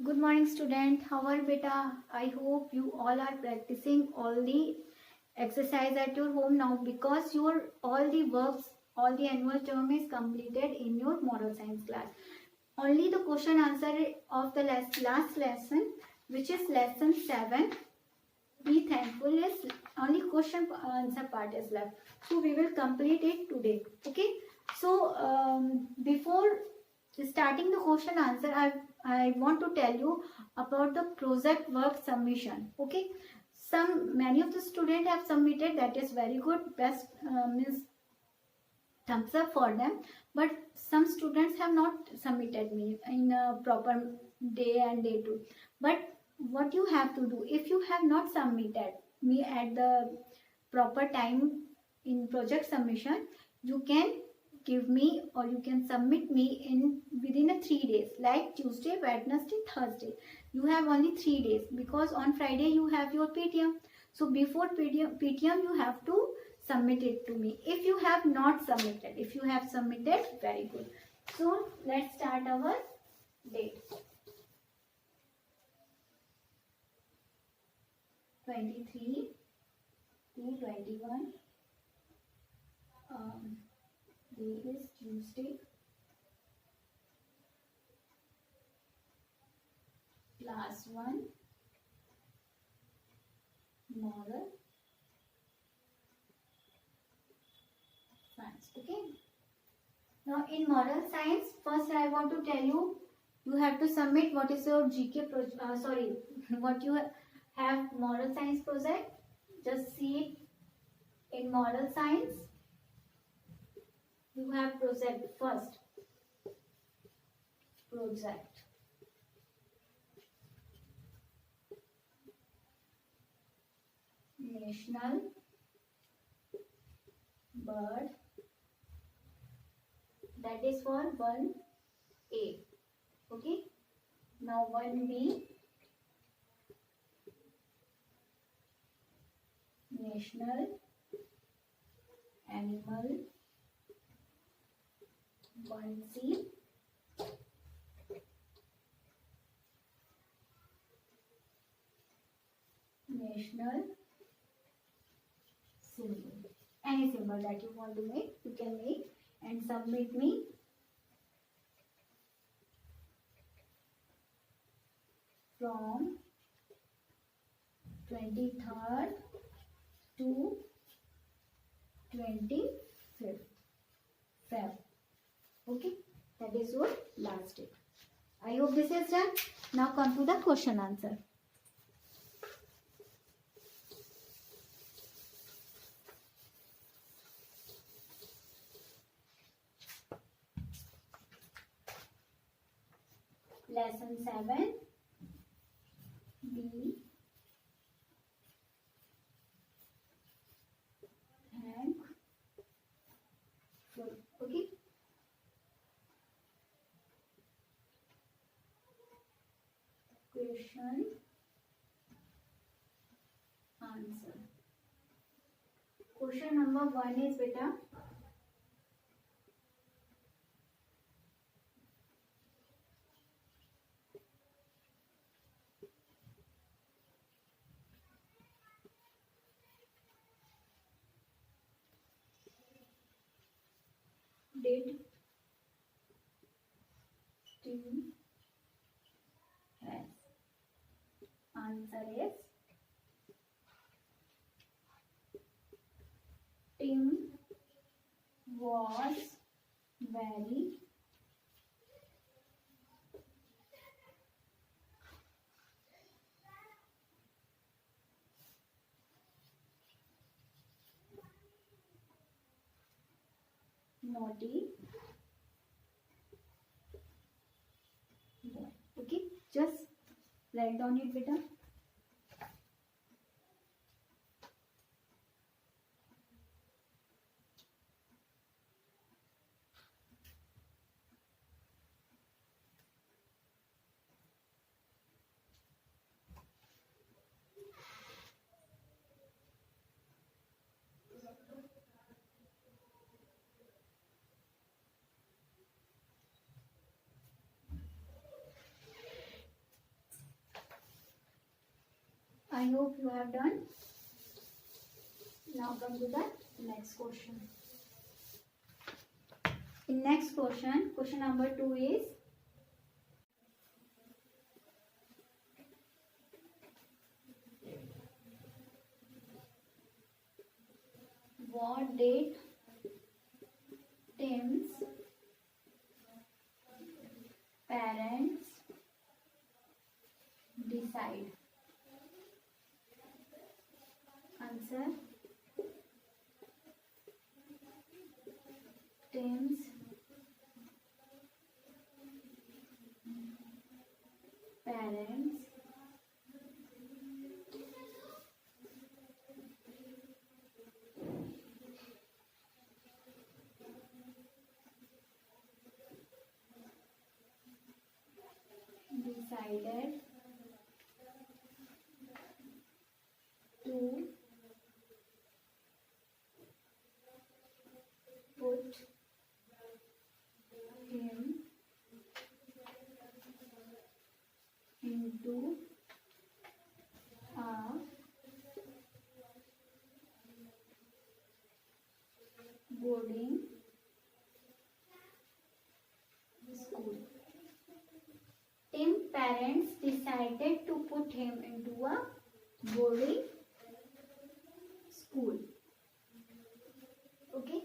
Good morning, student. How are beta? I hope you all are practicing all the exercise at your home now because your all the works, all the annual term is completed in your moral science class. Only the question answer of the last lesson, which is lesson 7. Be thankful is only question answer part is left. So we will complete it today. Okay. So before starting the question answer, I want to tell you about the project work submission. Okay. Many of the students have submitted, that is very good. Best means thumbs up for them, but some students have not submitted me in a proper day and day two. But what you have to do, if you have not submitted me at the proper time in project submission, you can give me or you can submit me in within a 3 days, like Tuesday, Wednesday, Thursday. You have only 3 days because on Friday you have your PTM. So before PTM you have to submit it to me. If you have not submitted, if you have submitted, very good. So let's start our date. 23 to 21. Day is Tuesday. Class 1. Moral science. Okay. Now in moral science, first I want to tell you, you have to submit what is your GK what you have moral science project. Just see it in moral science. You have project first. Project. National bird. That is for 1A. Okay. Now 1B. National animal. 1C. National symbol. Any symbol that you want to make, you can make and submit me. From 23rd to 25th Feb. Okay, that is your last date. I hope this is done. Now come to the question answer. Lesson 7. Be thankful. Okay. Question answer. Question number 1 is beta. Did Tim has? Answer is Tim was very naughty boy. Okay, just write down it beta. I hope you have done. Now come to the next question. In next question, question number 2 is, what did Tim's parents decide? Answer: Tim's parents decided to put him into a boarding school. Tim's parents decided to put him into a boarding school. Okay.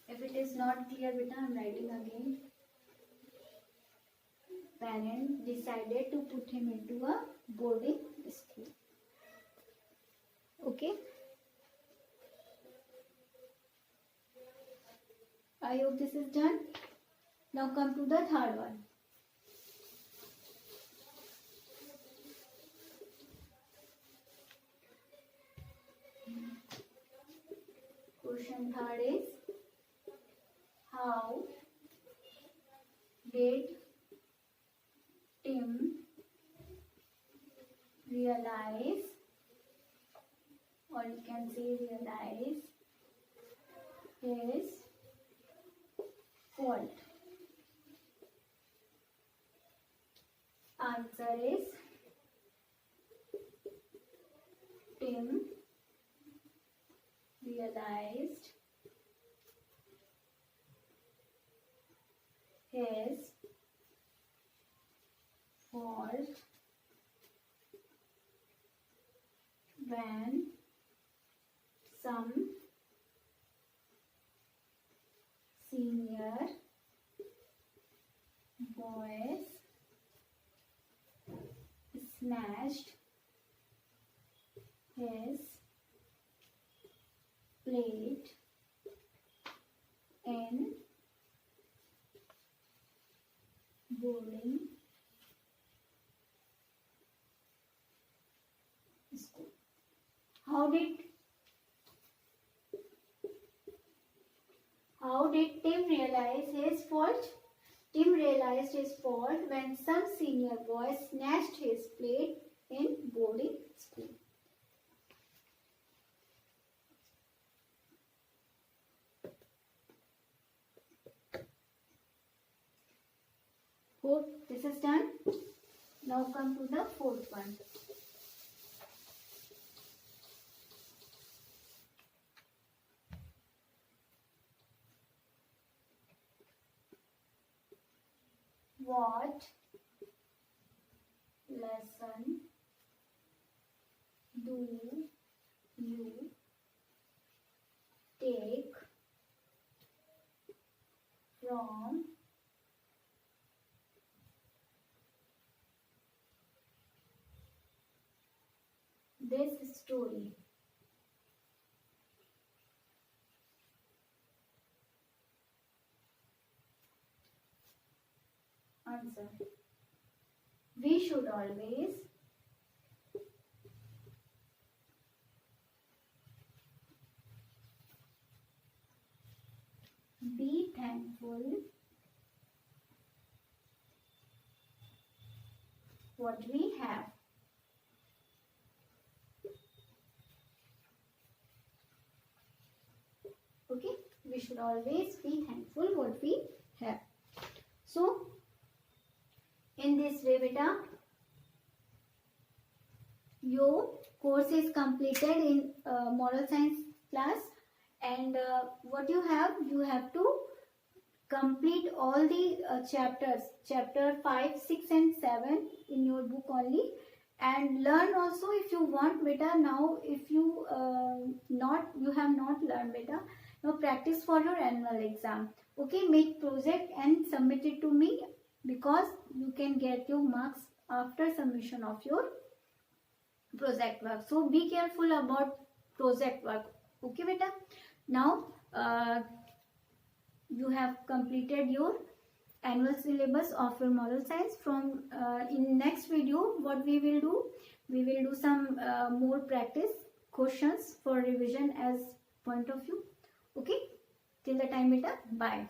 If it is not clear, beta, I am writing again. Parents decided to put him into a boarding school. Okay. I hope this is done. Now come to the third one. Question third is, how did Tim realize, or you can say realize, his fault? Answer is, Tim realized his fault when some senior boys snatched his plate in boarding school. How did Tim realize his fault? Tim realized his fault when some senior boy snatched his plate in boarding school. Hope this is done. Now come to the fourth one. What lesson do you take from this story? Answer: we should always be thankful what we have. Okay, we should always be thankful what we have. So, in this way, beta, your course is completed in moral science class, and what you have to complete all the chapters, chapter 5, 6 and 7 in your book only, and learn also if you want beta. Now if you you have not learned beta, now practice for your annual exam. Okay, make project and submit it to me, because you can get your marks after submission of your project work. So be careful about project work. Okay beta. Now you have completed your annual syllabus of your moral science. From in next video, what we will do some more practice questions for revision as point of view. Okay, till the time beta, bye.